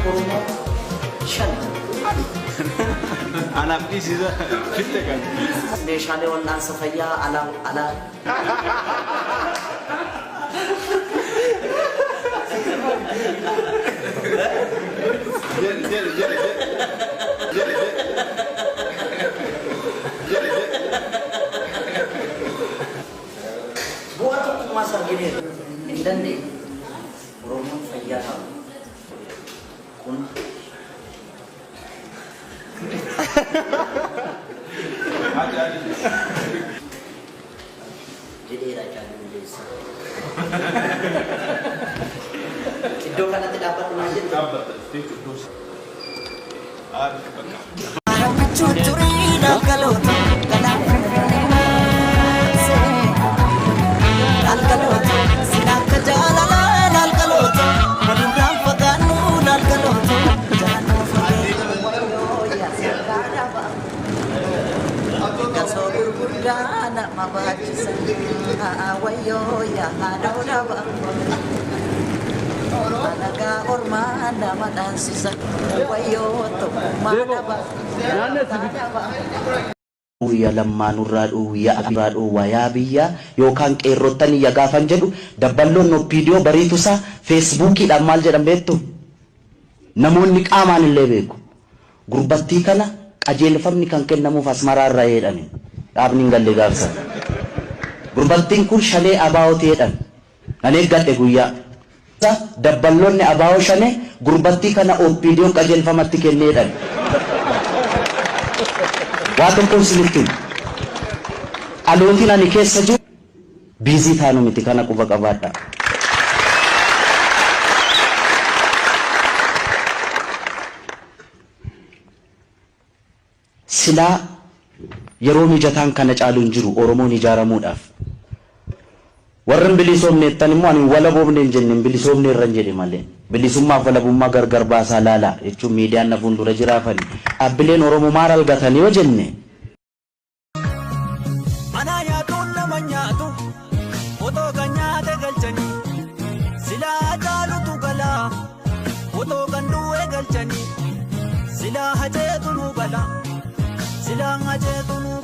Oromoo shan. Anaaf dhiisisa fitte kan. Meeshaalee wal'aansa fayyaa alaa. Buat aku masa gini, dan deh, Oromoo fayyaa tahu. Kun. Jadi raja Indonesia. Itu kan nanti dapat masjid. Dapat itu terus. Uya lammaan urraadhu yaa abiraadhu wayaa biyya yookaan qeerrottanii yaa gaafan jedhu dabballoon no viidiyoo bariitusaa feesbuukiidhaan maal jedhan beektu namoonni qaamaan illee beeku gurbattii kana qajeelfamni kan kennamuuf asmaraa irraa jedhani dhaabni hin galle gaafsa gurbattiin kun shalee abaa'ooti jedhan nan eeggadhe guyyaa dabballoonni abaa'oo shane gurbattii kana viidiyoon qajeelfamatti kennee jedhan Waktu pun silitin, alootiin ani keessa jiru biizii taanu miti kana quba qabaadha. Silaa yeroo mijataan kana caalu hin jiru Oromoon ijaaramuudhaaf. Warreen bilisoomneettan immoo ani walaboomne hin jenne bilisoomne irra hin jedhe malee. Bilisummaaf walabummaa gargar baasaa laala jechuun miidiyaan na fuuldura jiraafani. Dhaabbileen Oromoo maal argatan yoo jenne. Ana nyaatuun nama nyaatu otoo kan nyaate galchanii silaa caalutu galaa otoo kan du'e galchanii silaa hajeetu nu gala silaa hajeetu nu